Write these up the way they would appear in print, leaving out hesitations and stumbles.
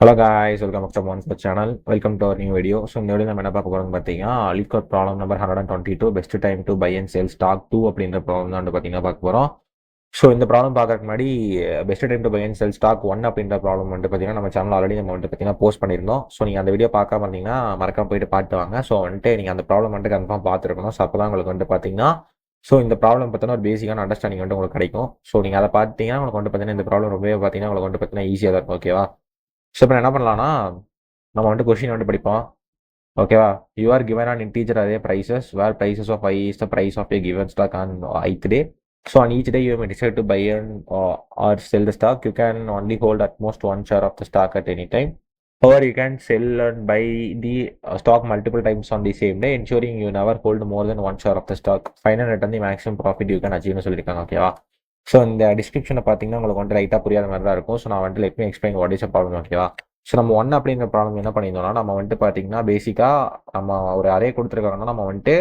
Hello guys, welcome back to one four channel. Welcome to our new video. So இந்த video நம்ம என்ன பார்க்க போகிறோம்னு பார்த்தீங்கன்னா, LeetCode problem number 122 best time to buy and sell stock 2 அப்படின்ற problem தான் வந்து பார்த்தீங்கன்னா பார்க்க போகிறோம். ஸோ இந்த ப்ராப்ளம் பார்க்கறதுக்கு முன்னாடி best time to buy and sell stock 1 அப்படின்ற ப்ராப்ளம் வந்து பார்த்தீங்கன்னா நம்ம சேனல் ஆல்ரெடி நம்ம வந்து பார்த்தீங்கன்னா போஸ்ட் பண்ணியிருந்தோம். ஸோ நீங்கள் அந்த வீடியோ பார்க்காம இருந்தீங்கன்னா மறக்காம போயிட்டு பார்த்து வாங்க. ஸோ வந்துட்டு நீங்கள் அந்த ப்ராப்ளம் வந்துட்டு கன்ஃபார்ம் பார்த்துருக்கணும். ஸோ அப்போ தான் உங்களுக்கு வந்து பார்த்தீங்கன்னா இந்த ப்ராப்ளம் பார்த்தீங்கன்னா ஒரு பேசிக்கான அண்டர்ஸ்டாண்டிங் வந்து உங்களுக்கு கிடைக்கும். ஸோ நீங்கள் அதை பார்த்தீங்கன்னா உங்களுக்கு வந்து பார்த்தீங்கன்னா இந்த ப்ராப்ளம் ரொம்பவே பார்த்தீங்கன்னா உங்களுக்கு வந்து பார்த்தீங்கன்னா ஈஸியாக தான் இருக்கும். ஓகேவா? ஸோ இப்போ என்ன பண்ணலாம்னா நம்ம வந்துட்டு கொஸ்டின் வந்துட்டு படிப்போம். ஓகேவா? You are given an integer array prices where prices of I is the price of a given stock on ith day. So on each day you may decide to buy and or sell the stock. You can only hold at most one share of the stock at any time. Or you can sell and buy the stock multiple times on the same day, ensuring you never hold more than one share of the stock. Final return the maximum profit you can achieve னு சொல்லியிருக்காங்க. ஓகேவா? So இந்த டிஸ்கிரிப்ஷனை பார்த்தீங்கன்னா உங்களுக்கு வந்துட்டு லைட்டாக புரியாத மாதிரி தான் இருக்கும். ஸோ நான் வந்துட்டு let me explain what is a problem. ஓகேவா? ஸோ நம்ம ஒன் அப்படிங்கிற ப்ராப்ளம் என்ன பண்ணியிருந்தோம்னா, நம்ம வந்துட்டு பார்த்தீங்கன்னா பேசிக்காக நம்ம ஒரு அரே கொடுத்துருக்காங்கன்னா நம்ம வந்துட்டு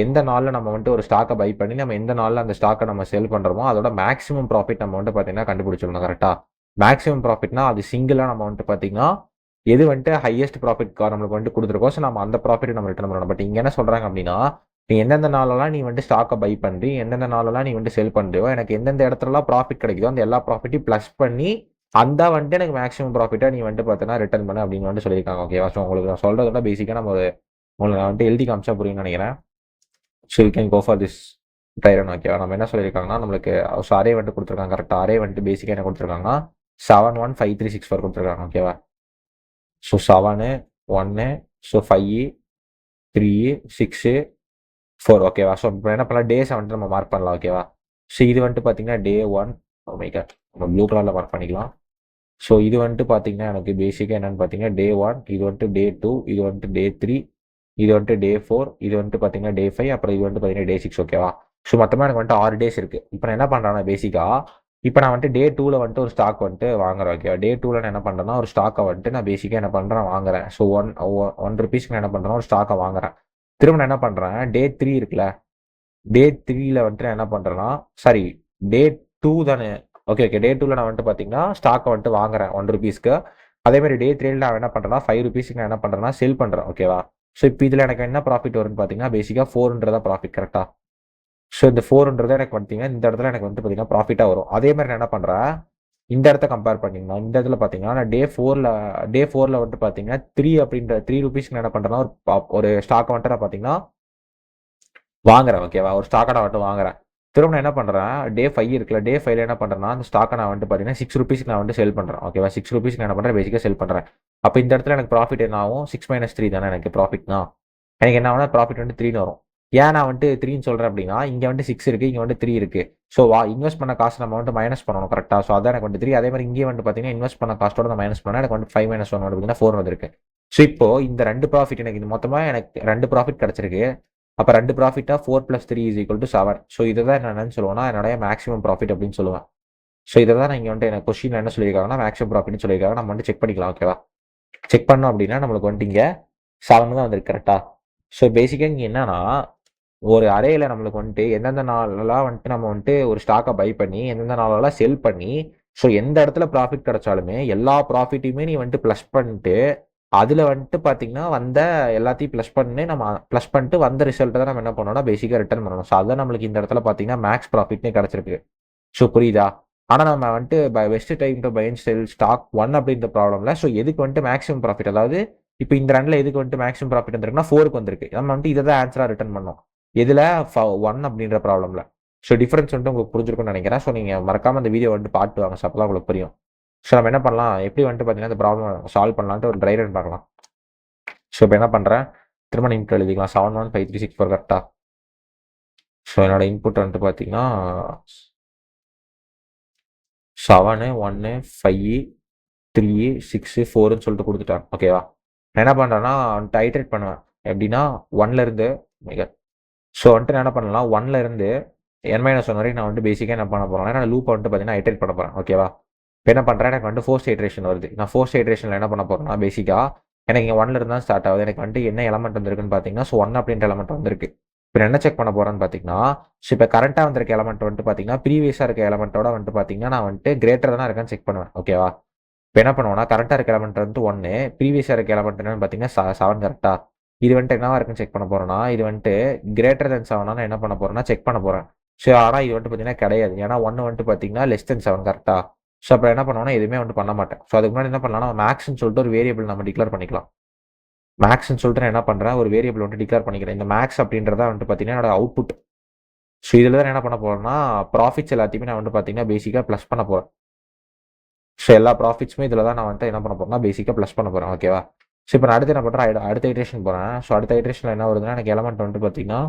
எந்த நாளில் நம்ம வந்துட்டு ஒரு ஸ்டாக்கை பை பண்ணி நம்ம எந்த நாளில் அந்த ஸ்டாக்கை நம்ம செல் பண்ணுறோமோ அதோட மேக்ஸிமம் ப்ராஃபிட் நம்ம வந்துட்டு பார்த்தீங்கன்னா கண்டுபிடிச்சிடணும். கரெக்டாக? மேக்ஸிமம் ப்ராஃபிட்னா அது சிங்கிளாக நம்ம வந்துட்டு பார்த்தீங்கன்னா எது வந்துட்டு ஹையஸ்ட் ப்ராஃபிட் நம்மளுக்கு வந்துட்டு கொடுத்துருக்கோம். ஸோ நம்ம அந்த ப்ராஃபிட் நம்ம ரிட்டர்ன் பண்ணணும். பட் இங்கே என்ன சொல்கிறாங்க அப்படின்னா, நீ எந்தெந்த நாளெல்லாம் நீ வந்துட்டு ஸ்டாக்கை பை பண்ணி எந்தெந்த நாளெல்லாம் நீ வந்துட்டு செல் பண்ணுறியோ எனக்கு எந்தெந்த இடத்துலலாம் ப்ராஃபிட் கிடைக்குதோ அந்த எல்லா ப்ராஃபிட்டையும் ப்ளஸ் பண்ணி அந்த வந்துட்டு எனக்கு மேக்ஸிமம் ப்ராஃபிட்டாக நீ வந்துட்டு பார்த்தீங்கன்னா ரிட்டர்ன் பண்ணு அப்படின்னு வந்துட்டு சொல்லியிருக்காங்க. ஓகேவா? ஸோ உங்களுக்கு நான் சொல்கிறதோட பேசிக்காக நம்ம உங்களுக்கு நான் வந்துட்டு எழுதி காமிச்சா புரியும்னு நினைக்கிறேன். So you can go for this dry run. ஓகேவா? நம்ம என்ன சொல்லியிருக்காங்கன்னா நம்மளுக்கு அரே வந்துட்டு கொடுத்துருக்காங்க. கரெக்டாக? அரே வந்துட்டு பேசிக்காக என்ன கொடுத்துருக்காங்கன்னா 715364 கொடுத்துருக்காங்க. ஓகேவா? So 7 1 so 5 3 6 4. ஓகேவா? ஸோ இப்போ என்ன பண்ணலாம், டேஸை வந்துட்டு நம்ம மார்க் பண்ணலாம். ஓகேவா? ஸோ இது வந்துட்டு பார்த்தீங்கன்னா டே 1. நம்ம ப்ளூ கலரில் மார்க் பண்ணிக்கலாம். ஸோ இது வந்துட்டு பார்த்தீங்கன்னா எனக்கு பேசிக்காக என்னென்னு பார்த்தீங்கன்னா டே 1, இது வந்துட்டு டே 2, இது வந்துட்டு டே 3, இது வந்துட்டு டே 4, இது வந்துட்டு பார்த்தீங்கன்னா டே 5, அப்புறம் இது வந்துட்டு பார்த்தீங்கன்னா டே 6. ஓகேவா? ஸோ மொத்தமாக எனக்கு வந்துட்டு 6 டேஸ் இருக்குது. இப்போ நான் என்ன பண்ணுறேன்னா பேசிக்காக இப்போ நான் வந்துட்டு டே 2ல் வந்துட்டு ஒரு ஸ்டாக் வந்துட்டு வாங்குறேன். ஓகேவா? டே 2ல் நான் என்ன பண்ணுறேன்னா ஒரு ஸ்டாக்கை வந்துட்டு நான் பேசிக்காக என்ன பண்ணுறேன் வாங்குறேன். ஸோ ஒன் ருபீஸ்க்கு நான் என்ன பண்ணுறேன்னா ஒரு ஸ்டாக்கை வாங்குறேன். திரும்ப நான் என்ன பண்ணுறேன், டே 3 இருக்குல்ல, டே 3ல் வந்துட்டு நான் என்ன பண்ணுறேன்னா டே 2 தானே. ஓகே டே 2ல் நான் வந்துட்டு பார்த்தீங்கன்னா ஸ்டாக்கை வந்துட்டு வாங்குறேன் 1 ருபீஸ்க்கு. அதேமாதிரி டே 3ல் நான் என்ன பண்ணுறேன்னா 5 ருபீஸ்க்கு நான் என்ன பண்ணுறேன்னா செல் பண்ணுறேன். ஓகேவா? ஸோ இப்போ இதில் எனக்கு என்ன ப்ராஃபிட் வரும்னு பார்த்தீங்கன்னா பேசிக்காக 400 ப்ராஃபிட். கரெக்டாக? ஸோ இந்த 400 எனக்கு பார்த்தீங்கன்னா இந்த இடத்துல எனக்கு வந்து பார்த்தீங்கன்னா ப்ராஃபிட்டாக வரும். அதே மாதிரி நான் என்ன பண்ணுறேன், இந்த இடத்த கம்பேர் பண்ணிங்கன்னா இந்த இடத்துல பார்த்தீங்கன்னா நான் டே ஃபோரில் வந்துட்டு பார்த்தீங்கன்னா 3 ருபீஸ்க்கு நான் என்ன பண்ணுறேன்னா ஒரு ஸ்டாக்கை வந்துட்டு நான் பார்த்தீங்கன்னா வாங்குறேன். ஓகேவா? ஒரு ஸ்டாக்கை நான் வந்துட்டு வாங்குறேன். திரும்ப நான் என்ன பண்ணுறேன், டே 5 இருக்குல்ல, டே 5ல என்ன பண்ணுறேன்னா அந்த ஸ்டாக்கை நான் வந்துட்டு பார்த்தீங்கன்னா 6 ருபீஸ்க்கு நான் வந்துட்டு செல் பண்ணுறேன். ஓகேவா? 6 ருபீஸ்க்கு நான் என்ன பண்ணுறேன் பேசிக்காக செல் பண்ணுறேன். அப்போ இந்த இடத்துல எனக்கு ப்ராஃபிட் என்ன ஆகும், 6 - 3 தானே எனக்கு ப்ராஃபிட்னா. எனக்கு என்ன ஆகுனா ப்ராஃபிட் வந்துட்டு 3ன்னு வரும். ஏன் நான் வந்துட்டு 3ன்னு சொல்கிறேன் அப்படின்னா இங்கே வந்துட்டு 6 இருக்குது, இங்கே வந்துட்டு 3 இருக்குது. ஸோ இன்வெஸ்ட் பண்ண காசு நம்ம வந்துட்டு மைனஸ் பண்ணணும். கரெக்டாக? ஸோ அதான் எனக்கு வந்துட்டு 3. அதே மாதிரி இங்கே வந்துட்டு பார்த்தீங்கன்னா இன்வெஸ்ட் பண்ண காஸ்ட்டோட நான் மைனஸ் பண்ணால் எனக்கு வந்துட்டு 5 - 1 வந்து பார்த்தீங்கன்னா 4 வந்திருக்கு. ஸோ இப்போ இந்த 2 ப்ராஃபிட் எனக்கு இது மொத்தமாக எனக்கு 2 ப்ராஃபிட் கிடச்சிருக்கு. அப்போ 2 ப்ராஃபிட்டாக 4 + 3 = 7. ஸோ இதை தான் நான் என்னன்னு சொல்லுவேன்னா என்னுடைய மேக்ஸிமம் ப்ராஃபிட் அப்படின்னு சொல்லுவேன். ஸோ இதை தான் இங்கே வந்துட்டு எனக்கு கொஸ்டின் என்ன சொல்லியிருக்காங்கன்னா மேக்ஸிமம் ப்ராஃபிட்னு சொல்லியிருக்காங்க. நம்ம வந்துட்டு செக் பண்ணிக்கலாம். ஓகேவா? செக் பண்ணோம் அப்படின்னா நம்மளுக்கு வந்துட்டு இங்கே 7 தான் வந்திருக்கு. கரெக்டாக? ஸோ பேசிக்காக இங்கே என்னன்னா ஒரு அரேயில் நம்மளுக்கு வந்துட்டு எந்தெந்த நாளெல்லாம் வந்துட்டு நம்ம வந்துட்டு ஒரு ஸ்டாக்கை பை பண்ணி எந்தெந்த நாளெல்லாம் செல் பண்ணி ஸோ எந்த இடத்துல ப்ராஃபிட் கிடைச்சாலுமே எல்லா ப்ராஃபிட்டையுமே நீ வந்துட்டு ப்ளஸ் பண்ணிட்டு அதில் வந்துட்டு பார்த்தீங்கன்னா வந்த எல்லாத்தையும் ப்ளஸ் பண்ணிட்டு வந்த ரிசல்ட்டை தான் நம்ம என்ன பண்ணோம்னா பேசிக்காக ரிட்டர்ன் பண்ணணும். ஸோ அதான் நம்மளுக்கு இந்த இடத்துல பார்த்தீங்கன்னா மேக்ஸ் ப்ராஃபிட்னே கிடச்சிருக்கு. ஸோ புரியுதா? ஆனால் நம்ம வந்துட்டு best time to buy and sell stock 1 அப்படின்ற ப்ராப்ளம்ல ஸோ எதுக்கு வந்துட்டு மேக்ஸிமம் ப்ராஃபிட், அதாவது இப்போ இந்த ரன்ல எதுக்கு வந்துட்டு மேக்ஸிமம் ப்ராஃபிட் வந்திருக்குன்னா 4க்கு வந்திருக்கு. நம்ம வந்துட்டு இதை தான் ஆன்சராக ரிட்டர்ன் பண்ணோம். இதில் 1 அப்படின்ற ப்ராப்ளம்ல. ஸோ டிஃபரன்ஸ் வந்துட்டு உங்களுக்கு புரிஞ்சிருக்கும்னு நினைக்கிறேன். ஸோ நீங்கள் மறக்காமல் அந்த வீடியோ வந்துட்டு பார்த்து வாங்க. ஸோ அப்போ தான் உங்களுக்கு புரியும். ஸோ நம்ம என்ன பண்ணலாம், எப்படி வந்துட்டு பார்த்தீங்கன்னா இந்த ப்ராப்ளம் சால்வ் பண்ணலான்ட்டு ஒரு ட்ரை ரன் பார்க்கலாம். ஸோ இப்போ என்ன பண்ணுறேன், திரும்ப இன்புட் எழுதிக்கலாம். 715364 கரெக்டாக? ஸோ என்னோட இன்புட் வந்துட்டு பார்த்தீங்கன்னா 7 1 5 3 6 4ன்னு சொல்லிட்டு கொடுத்துட்டாங்க. ஓகேவா? நான் என்ன பண்ணுறேன்னா வந்துட்டு ஐட்ரேட் பண்ணுவேன். எப்படின்னா 1லேருந்து ஸோ வந்துட்டு நான் என்ன பண்ணலாம் 1லேருந்து n - 1 வரைக்கும் நான் வந்துட்டு பேசிக்காக என்ன பண்ண போகிறேன், நான் லூப்பை வந்துட்டு பார்த்தீங்கன்னா ஐட்ரேட் பண்ண போகிறேன். ஓகேவா? இப்போ என்ன பண்ணுறேன், எனக்கு வந்துட்டு ஃபோர்ஸ்ட் ஐட்ரேஷன் வருது. நான் ஃபோர்ஸ்ட் ஐட்ரேஷனில் என்ன பண்ண போகிறேன்னா பேசிக்காக எனக்கு இங்கே 1லேருந்து தான் ஸ்டார்ட் ஆகுது. எனக்கு வந்துட்டு என்ன எலமெண்ட் வந்திருக்குன்னு பார்த்தீங்கன்னா ஸோ 1 அப்படின்ற எலமெண்ட் வந்திருக்கு. இப்போ என்ன செக் பண்ண போகிறேன்னு பார்த்தீங்கன்னா ஸோ இப்போ கரெக்டாக வந்திருக்க எலமெண்ட் வந்துட்டு பார்த்தீங்கன்னா ப்ரீவியஸாக இருக்க எலமெண்ட்டோட வந்துட்டு பார்த்தீங்கன்னா நான் வந்துட்டு கிரேட்டர் தானே இருக்கான்னு செக் பண்ணுவேன். ஓகேவா? இப்போ என்ன பண்ணுவோம்னா கரெக்டாக இருக்க எலமெண்ட் வந்து 1, ப்ரீவியஸாக இருக்க எலமெண்ட் என்னன்னு பார்த்தீங்கன்னா 7 கரெக்டாக. இது வந்துட்டு என்னவா இருக்குன்னு செக் பண்ண போறோம்னா, இது வந்துட்டு கிரேட்டர் தென் 7 என்ன பண்ண போறேன்னா செக் பண்ண போறேன். ஸோ ஆனால் இது வந்துட்டு பார்த்தீங்கன்னா கிடையாது. ஏன்னா 1 வந்துட்டு பார்த்தீங்கன்னா லெஸ் தென் 7 கரெக்டா. ஸோ அப்போ என்ன பண்ணுவோம்னா எதுவுமே வந்துட்டு பண்ண மாட்டேன். ஸோ அதுக்கு முன்னாடி என்ன பண்ணலாம், மேக்ஸ்ன்னு சொல்லிட்டு ஒரு வேரியபிள் நம்ம டிக்ளேர் பண்ணிக்கலாம். மேக்ஸ்ன்னு சொல்லிட்டு நான் என்ன பண்ணுறேன், ஒரு வேரியபிள் வந்துட்டு டிக்ளேர் பண்ணிக்கிறேன். இந்த மேக்ஸ் அப்படின்றத வந்துட்டு பார்த்தீங்கன்னா என்னோட அவுட்புட். ஸோ இதில் தான் என்ன பண்ண போறேன்னா ப்ராஃபிட்ஸ் எல்லாத்தையுமே நான் வந்துட்டு பார்த்தீங்கன்னா பேசிக்காக ப்ளஸ் பண்ண போறேன். ஸோ எல்லா ப்ராஃபிட்ஸுமே இதில் தான் நான் வந்துட்டு என்ன பண்ண போறேன்னா பேசிக்காக ப்ளஸ் பண்ண போறேன். ஓகேவா. ஸோ இப்போ நான் அடுத்து என்ன பண்ணுறேன், அடுத்த இட்ரேஷன் போகிறேன். ஸோ அடுத்த இட்ரேஷனில் என்ன வருதுன்னா எனக்கு எலமெண்ட் வந்துட்டு பார்த்தீங்கன்னா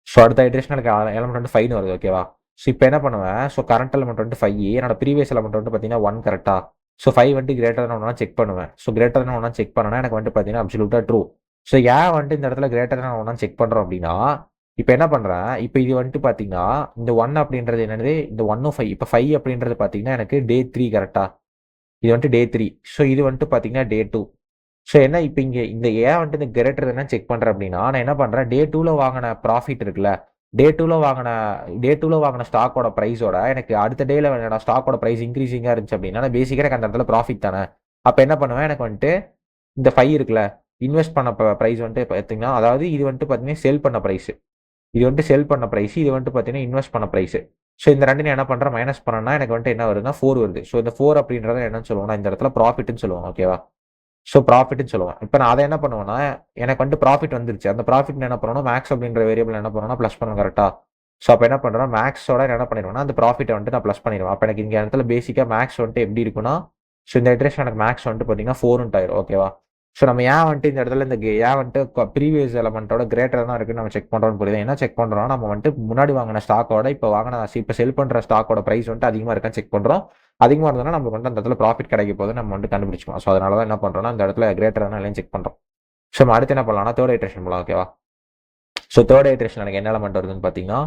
ஸோ அடுத்த இட்ரேஷன் எனக்கு எலமெண்ட் வந்து 5 வருது. ஓகேவா. ஸோ இப்போ என்ன பண்ணுவேன், ஸோ கரண்ட் எலமெண்ட் வந்து 5, என்னோட ப்ரீவியஸ் எலமெண்ட் வந்து பார்த்தீங்கன்னா 1 கரெக்டா. ஸோ 5 வந்துட்டு கிரேட்டர் தான் ஒன்றா செக் பண்ணுவேன். ஸோ கிரேட்டர் தான் ஒன்றா செக் பண்ணனா எனக்கு வந்துட்டு பார்த்தீங்கன்னா அப்சல்யூட்டாக ட்ரூ. ஸோ ஏன் வந்துட்டு இந்த இடத்துல கிரேட்டர் தான் ஒன்றா செக் பண்ணுறோம் அப்படின்னா, இப்போ என்ன பண்ணுறேன், இப்போ இது வந்துட்டு பார்த்தீங்கன்னா இந்த 1 அப்படின்றது என்னது, இந்த 1 5, இப்போ 5 அப்படின்றது பார்த்தீங்கன்னா எனக்கு டே 3 கரெக்டா. இது வந்துட்டு டே 3. ஸோ இது வந்துட்டு பார்த்தீங்கன்னா டே 2. ஸோ என்ன இப்போ இங்கே இந்த ஏன் வந்துட்டு இந்த கிரேட்டர் என்ன செக் பண்ணுறேன் அப்படின்னா, நான் என்ன பண்ணுறேன், டே 2ல வாங்கின ப்ராஃபிட் இருக்குல்ல, டே டூவில் வாங்கின ஸ்டாக்கோட ப்ரைஸோட எனக்கு அடுத்த டேல என்னோட ஸ்டாக்கோட ப்ரைஸ் இன்க்ரீசிங்காக இருந்துச்சு அப்படின்னா நான் பேசிக்காக எனக்கு அந்த இடத்துல ப்ராஃபிட் தானே. அப்போ என்ன பண்ணுவேன், எனக்கு வந்துட்டு இந்த 5 இருக்குல்ல, இன்வெஸ்ட் பண்ண ப்ரைஸ் வந்துட்டு பார்த்தீங்கன்னா, அதாவது இது வந்துட்டு பார்த்தீங்கன்னா செல் பண்ண ப்ரைஸ், இது வந்துட்டு செல் பண்ண ப்ரைஸ், இது வந்துட்டு பார்த்தீங்கன்னா இன்வெஸ்ட் பண்ண ப்ரைஸ். ஸோ இந்த ரெண்டு என்ன பண்ணுறேன், மைனஸ் பண்ணனா எனக்கு வந்துட்டு என்ன வருதுன்னா 4 வருது. ஸோ இந்த 4 அப்படின்றத என்னன்னு சொல்லுவோம்னா இந்த இடத்துல ப்ராஃபிட்னு சொல்லுவோம். ஓகேவா. ஸோ ப்ராஃபிட்னு சொல்லுவேன். இப்போ நான் அதை என்ன பண்ணுவேன்னா, எனக்கு வந்துட்டு ப்ராஃபிட் வந்துருச்சு. அந்த ப்ராஃபிட் என்ன பண்ணணும், மேக்ஸ் அப்படின்ற வேரியபிள் என்ன பண்ணணும்னா ப்ளஸ் பண்ணணும் கரெக்டாக. ஸோ அப்போ என்ன பண்ணுறேன், மேக்ஸோட என்ன பண்ணிடுவேன்னா அந்த ப்ராஃபிட்டை வந்துட்டு நான் ப்ளஸ் பண்ணிடுவேன். அப்போ எனக்கு இங்கே இடத்துல பேசிக்காக மேக்ஸ் வந்துட்டு எப்படி இருக்குன்னா, ஸோ இந்த இட்ரேஷன் எனக்கு மேக்ஸ் வந்துட்டு பார்த்தீங்கன்னா 4 ஆயிரும். ஓகேவா. ஸோ நம்ம ஏன் வந்துட்டு இந்த இடத்துல இந்த ஏன் வந்துட்டு ப்ரீவியஸ் எலமெண்ட்டோட கிரேட்டர் தான் இருக்குன்னு நம்ம செக் பண்ணுறோம்னு புரியுது. என்ன செக் பண்ணுறோம், நம்ம வந்துட்டு முன்னாடி வாங்கின ஸ்டாக்கோட இப்போ செல் பண்ணுற ஸ்டாக்கோட ப்ரைஸ் வந்துட்டு அதிகமாக இருக்கான்னு செக் பண்ணுறோம். அதிகமாக இருந்ததுன்னா நமக்கு வந்து அந்த இடத்துல ப்ராஃபிட் கிடைக்க போது நம்ம வந்து கண்டுபிடிச்சிக்கலாம். ஸோ அதனால தான் என்ன பண்ணுறோம்னா அந்த இடத்துல கிரேட்டரான இல்லைன்னு செக் பண்ணுறோம். ஸோ நம்ம அடுத்து என்ன பண்ணலாம்னா தேர்ட் ஐட்ரேஷன் போகலாம். ஓகேவா. ஸோ தேர்ட் ஐட்ரேஷன் எனக்கு என்ன எலமெண்ட் வருதுன்னு பார்த்தீங்கன்னா,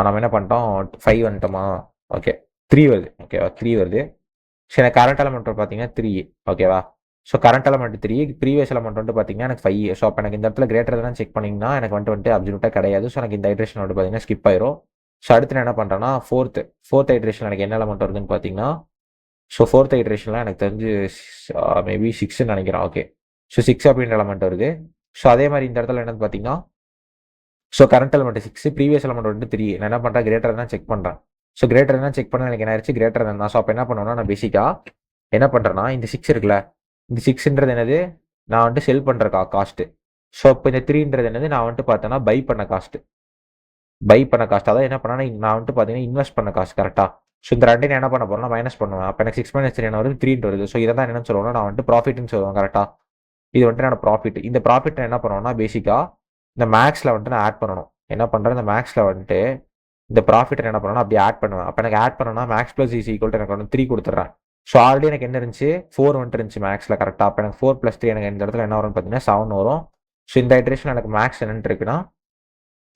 நம்ம என்ன பண்ணிட்டோம், 5 வந்துட்டோமா. ஓகே, 3 வருது. ஓகேவா, 3 வருது. ஸோ எனக்கு கரண்ட் எலமெண்ட் பார்த்தீங்கன்னா 3. ஓகேவா. So current element 3, previous element வந்து பார்த்தீங்கன்னா எனக்கு 5. ஸோ அப்போ எனக்கு இந்த இடத்துல கிரேட்டர் தான் செக் பண்ணிங்கன்னா எனக்கு வந்துட்டு அப்சல்யூட்டாக கிடையாது. ஸோ எனக்கு இந்த ஐட்ரேஷன் வந்து பார்த்தீங்கன்னா ஸ்கிப் ஆயிரும். ஸோ அடுத்து நான் என்ன பண்ணுறேன்னா ஃபோர்த் ஐட்ரேஷன் எனக்கு என்ன எலமெண்ட் வருதுன்னு பார்த்தீங்கன்னா, ஸோ ஃபோர்த் ஐட்ரேஷனில் எனக்கு தெரிஞ்சு மேபி 6ன்னு நினைக்கிறேன். ஓகே, ஸோ 6 அப்படின்ற எலமெண்ட் வருது. ஸோ அதே மாதிரி இந்த இடத்துல என்னன்னு பார்த்தீங்கன்னா, so current element 6, previous element வந்து 3. நான் என்ன பண்ணுறேன், கிரேட்டர் தான் செக் பண்ணுறேன். ஸோ கிரேட்டர் தான் செக் பண்ண எனக்கு என்ன ஆயிடுச்சு, கிரேட்டர் தான். ஸோ அப்போ என்ன பண்ணுவேன்னா நான் பேசிக்காக என்ன பண்ணுறேன்னா இந்த 6 இருக்குல்ல, இந்த 6ன்றது என்னது, நான் வந்துட்டு செல் பண்ணுற காஸ்ட்டு. ஸோ இப்போ இந்த 3ன்றது என்னது, நான் வந்துட்டு பார்த்தேன்னா பை பண்ண காஸ்ட்டு. அதாவது என்ன பண்ணேன்னா நான் வந்துட்டு பார்த்தீங்கன்னா இன்வெஸ்ட் பண்ண காசு கரெக்டாக. ஸோ இந்த ரெண்டையும் என்ன பண்ண போறேன்னா மைனஸ் பண்ணுவேன். அப்போ எனக்கு 6 - 3 என்ன வருது, 3 வருது. ஸோ இதை தான் என்னன்னு சொல்லுவோம்னா நான் வந்துட்டு ப்ராஃபிட்னு சொல்லுவேன் கரெக்டாக. இது வந்துட்டு என்னோட ப்ராஃபிட். இந்த ப்ராஃபிட் என்ன பண்ணுவோம்னா பேசிக்காக இந்த மேக்ஸில் வந்துட்டு நான் ஆட் பண்ணணும். என்ன பண்ணுறேன், இந்த மேக்ஸில் வந்துட்டு இந்த ப்ராஃபிட் என்ன பண்ணணும் அப்படி ஆட் பண்ணுவேன். அப்போ எனக்கு ஆட் பண்ணணும்னா max plus is equal to எனக்கு வந்து 3 கொடுத்துட்றேன். ஸோ ஆல்ரெடி எனக்கு என்ன இருந்துச்சு, 4 வந்துட்டு இருந்துச்சு மேக்ஸில் கரெக்டாக. அப்போ எனக்கு 4 + 3 எனக்கு இந்த இடத்துல என்ன வரும்னு பார்த்தீங்கன்னா 7 வரும். ஸோ இந்த ஐட்ரேஷன் எனக்கு மேக்ஸ் என்னன்னு இருக்குன்னா,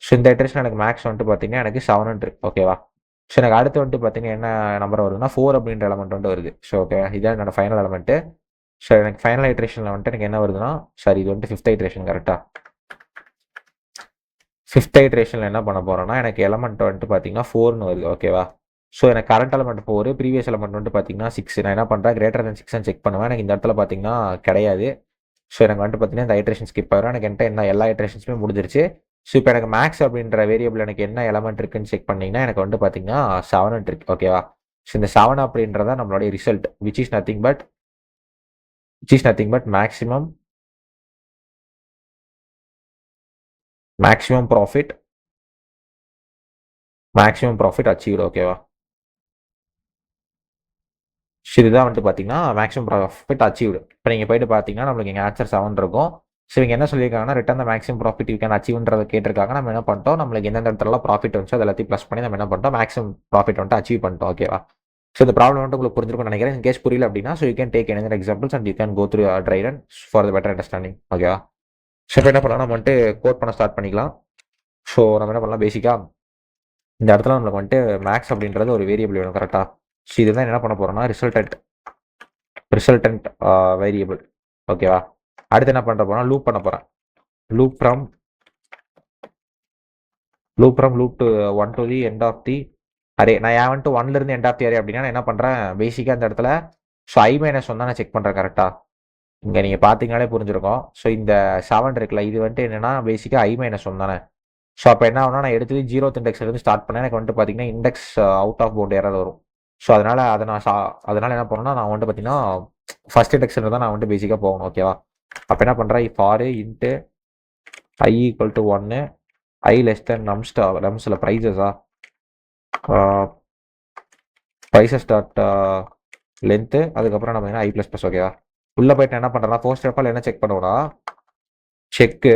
ஸோ இந்த ஐட்ரேஷன் எனக்கு மேக்ஸ் வந்துட்டு பார்த்தீங்கன்னா எனக்கு 7 இருக்கு. ஓகேவா. ஸோ எனக்கு அடுத்து வந்துட்டு பார்த்தீங்கன்னா என்ன நம்பர் வருதுன்னா 4 அப்படின்ற எலமெண்ட் வந்துட்டு வருது. ஸோ ஓகே, இதான் என்னோட ஃபைனல் எலமெண்ட்டு. ஸோ எனக்கு ஃபைனல் ஐட்ரேஷனில் வந்துட்டு எனக்கு என்ன வருதுன்னா, சாரி இது வந்துட்டு 5th ஐட்ரேஷன் கரெக்டாக. 5th ஐட்ரேஷனில் என்ன பண்ண போகிறோன்னா எனக்கு எலமெண்ட் வந்துட்டு பார்த்தீங்கன்னா 4ன்னு வருது. ஓகேவா. ஸோ எனக்கு கரண்ட் எலமெண்ட் 4, ப்ரீவியஸ் எலமெண்ட் வந்துட்டு பார்த்தீங்கன்னா 6. நான் என்ன பண்ணுறேன், கிரேட்டர் தென் 6 செக் பண்ணுவேன். எனக்கு இந்த இடத்துல பார்த்தீங்கன்னா கிடையாது. ஸோ எனக்கு வந்துட்டு பார்த்தீங்கன்னா இந்த ஐட்ரேஷன் ஸ்கிப் ஆயிரும். எனக்கு என்கிட்ட என்ன எல்லா ஐட்ரேஷன்ஸுமே முடிஞ்சிருச்சு. ஸோ இப்போ எனக்கு மேக்ஸ் அப்படின்ற வேரியபிள் எனக்கு என்ன எலமெண்ட் இருக்குன்னு செக் பண்ணிங்கன்னா எனக்கு வந்து பார்த்தீங்கன்னா 7 இருக்கு. ஓகேவா. ஸோ இந்த 7 அப்படின்றத நம்மளுடைய result which is nothing but maximum profit achieved. ஓகேவா. ஸோ இதுதான் வந்துட்டு பார்த்தீங்கன்னா மேக்ஸிமம் ப்ராஃபிட் அச்சீவ்டு. இப்போ நீங்கள் போயிட்டு பார்த்தீங்கன்னா நம்மளுக்கு இங்கே ஆன்சர் 7 இருக்கும். ஸோ இவங்க என்ன சொல்லியிருக்காங்கன்னா return the maximum profit you can அச்சீவ்ன்றதை கேட்டிருக்காங்க. நம்ம என்ன பண்ணிட்டோம், நம்மளுக்கு எந்தெந்த இடத்துலலாம் ப்ராஃபிட் வந்துச்சோ அது எல்லாத்தையும் ப்ளஸ் பண்ணி நம்ம என்ன பண்ணிட்டோம், மேக்ஸிமம் ப்ராஃபிட் வந்துட்டு அச்சீவ் பண்ணிட்டோம். ஓகேவா. ஸோ இந்த ப்ராப்ளம் வந்துட்டு உங்களுக்கு புரிஞ்சிருக்கும்னு நினைக்கிறேன். இன் கேஸ் புரியல அப்படின்னா so you can take another examples and you can go through dry run for the better understanding. ஓகேவா. ஸோ இப்போ என்ன பண்ணலாம், நம்ம வந்துட்டு கோட் பண்ண ஸ்டார்ட் பண்ணிக்கலாம். ஸோ நம்ம என்ன பண்ணலாம், பேசிக்காக இந்த இடத்துல நம்மளுக்கு வந்துட்டு மேக்ஸ் அப்படின்றது ஒரு வேரியபிள் வேணும் கரெக்டாக. ஸோ இதுதான் என்ன பண்ண போகிறோம்னா ரிசல்டன்ட் வேரியபிள். ஓகேவா. அடுத்து என்ன பண்ணுற போகிறோம், லூப் பண்ண போகிறேன். Loop from loop to 1 to the end of the array நான் ஏன் வந்துட்டு ஒன்லேருந்து எண்ட் ஆஃப் தி அரே அப்படின்னா நான் என்ன பண்ணுறேன் பேசிக்காக அந்த இடத்துல ஸோ I-1 தான் நான் செக் பண்ணுறேன் கரெக்டாக. இங்கே நீங்கள் பார்த்தீங்கனாலே புரிஞ்சிருக்கும். ஸோ இந்த 7 இருக்குல்ல இது வந்துட்டு என்னென்னா பேசிக்காக I-1 தானே. ஸோ அப்போ என்ன ஆகுனா நான் எடுத்து 0th இண்டெக்ஸ்லேருந்து ஸ்டார்ட் பண்ணேன். எனக்கு வந்துட்டு பார்த்தீங்கன்னா index out of bound error வரும். ஸோ அதனால் அதனால் என்ன பண்ணணும்னா நான் வந்துட்டு பார்த்தீங்கன்னா ஃபர்ஸ்ட் இண்டெக்ஸ்ல தான் நான் வந்துட்டு பேசிக்காக போகணும். ஓகேவா. அப்போ என்ன பண்ணுறேன் for int I = 1 I less than நம்ஸில் ப்ரைஸஸா ப்ரைஸஸ் டாட் லென்த்து அதுக்கப்புறம் நம்ம என்ன I++. ஓகேவா. உள்ளே போயிட்டு என்ன பண்ணுறேன்னா ஃபர்ஸ்ட் ஆஃப் ஆல் என்ன செக் பண்ணுவோம்னா check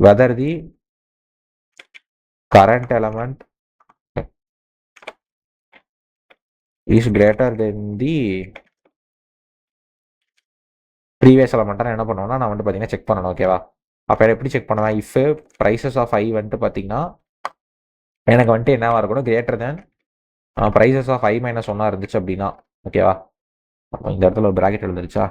whether the current element is greater than the previous எலமெண்ட்டாக என்ன பண்ணுவோம்னா நான் வந்துட்டு பார்த்தீங்கன்னா செக் பண்ணணும். ஓகேவா. அப்போ எப்படி செக் பண்ணுவேன் இஃப் ப்ரைஸஸ் ஆஃப் I வந்துட்டு பார்த்தீங்கன்னா எனக்கு வந்துட்டு என்னவா இருக்கணும் greater than prices of I-1 இருந்துச்சு அப்படின்னா. ஓகேவா. இந்த இடத்துல ஒரு ப்ராக்கெட் எழுந்துருச்சா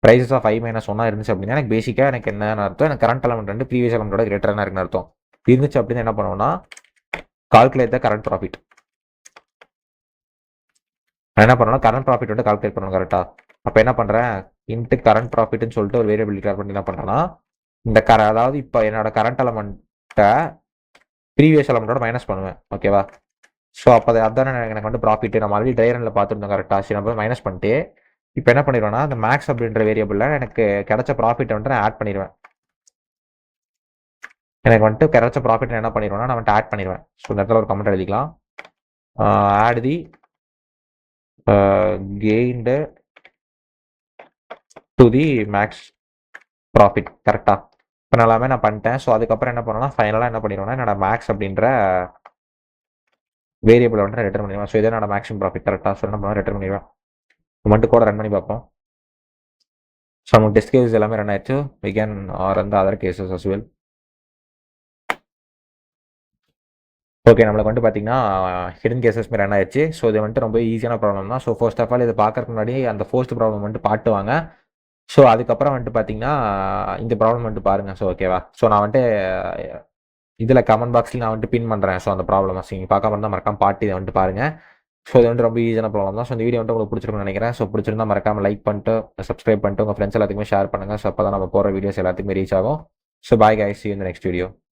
ப்ரைஸஸ் ஆஃப் I-1 இருந்துச்சு அப்படின்னா எனக்கு பேசிக்காக எனக்கு என்ன அர்த்தம் எனக்கு கரண்ட் எலமெண்ட் வந்து ப்ரீவியஸ் எலமெண்டோட கிரேட்டராக இருக்குன்னு அர்த்தம். இருந்துச்சு அப்படின்னு என்ன பண்ணுவோம்னா கால்குலேட் த கரண்ட் ப்ராஃபிட். என்ன பண்ணணும் கரண்ட் ப்ராஃபிட் வந்து கால்குலேட் பண்ணணும் கரெக்டாக. அப்போ என்ன பண்ணுறேன் இன்ட்டு கரண்ட் ப்ராஃபிட்னு சொல்லிட்டு ஒரு வேரியபிள் டிக்ளேர் பண்ணி என்ன பண்ணுறேன்னா இந்த அதாவது இப்போ என்னோட கரண்ட் எலமெண்ட்டை ப்ரீவியஸ் எலமெண்ட்டோட மைனஸ் பண்ணுவேன். ஓகேவா. ஸோ அப்போ அதானே எனக்கு வந்து ப்ராஃபிட் நம்ம ஆல்ரெடி ட்ரைரனில் பார்த்துருந்தோம் கரெக்டாக. சரி நம்ம மைனஸ் பண்ணிட்டு இப்போ என்ன பண்ணிடுவேன்னா அந்த மேக்ஸ் அப்படின்ற வேரியபிளில் எனக்கு கிடைச்ச ப்ராஃபிட்டை வந்துட்டு நான் ஆட் பண்ணிடுவேன். எனக்கு வந்துட்டு கிடைச்ச ப்ராஃபிட் என்ன பண்ணிடுவேன்னா நான் வந்துட்டு ஆட் பண்ணிடுவேன். ஸோ இந்த இடத்துல ஒரு கமெண்ட் எழுதிக்கலாம் add the gained to the max profit கரெக்டாக. இப்போ எல்லாமே நான் பண்ணிட்டேன். ஸோ அதுக்கப்புறம் என்ன பண்ணணும்னா ஃபைனலாக என்ன பண்ணிடுவேன்னா என்னோட மேக்ஸ் அப்படின்ற வேரியபிள் வந்துட்டு ரிட்டர்ன் பண்ணிடுவேன். ஸோ இதே என்னோட மேக்ஸிமம் ப்ராஃபிட் கரெக்டாக. ஸோ என்ன பண்ணுவேன் ரிட்டர்ன் பண்ணிடுவேன். மட்டும் கூட ரன் பண்ணி பார்ப்போம். ஸோ நமக்கு டெஸ்ட் கேசஸ் எல்லாமே ரன் ஆயிடுச்சு. we can run the other cases as well. Okay நம்மளுக்கு வந்துட்டு பார்த்தீங்கன்னா ஹிடன் கேசஸ்மே ரன் ஆயிடுச்சு. ஸோ இது வந்துட்டு ரொம்ப ஈஸியான ப்ராப்ளம் தான். ஸோ ஃபர்ஸ்ட் ஆஃப் ஆல் இதை பார்க்கறதுக்கு முன்னாடி அந்த ஃபர்ஸ்ட் ப்ராப்ளம் வந்துட்டு பாட்டுவாங்க. ஸோ அதுக்கப்புறம் வந்துட்டு பார்த்தீங்கன்னா இந்த ப்ராப்ளம் வந்துட்டு பாருங்கள். ஸோ ஓகேவா. ஸோ நான் வந்துட்டு இதில் கமெண்ட் பாக்ஸில் நான் வந்துட்டு பின் பண்ணுறேன். ஸோ அந்த ப்ராப்ளம் நீங்கள் பார்க்காம இருந்தால் மறக்காம பாட்டு இதை வந்துட்டு பாருங்கள். ஸோ இது வந்துட்டு ரொம்ப ஈஸியான ப்ராப்ளம் தான். ஸோ இந்த வீடியோ வந்துட்டு உங்களுக்கு பிடிச்சிருக்குன்னு நினைக்கிறேன். ஸோ பிடிச்சிருந்தா மறக்காம லைக் பண்ணிட்டு சப்ஸ்கிரைப் பண்ணிட்டு உங்கள் ஃப்ரெண்ட்ஸ் எல்லாத்துக்குமே ஷேர் பண்ணுங்கள். ஸோ அப்போ தான் நம்ம போகிற வீடியோஸ் எல்லாத்துக்குமே ரீச் ஆகும். So bye guys, see you in the next video.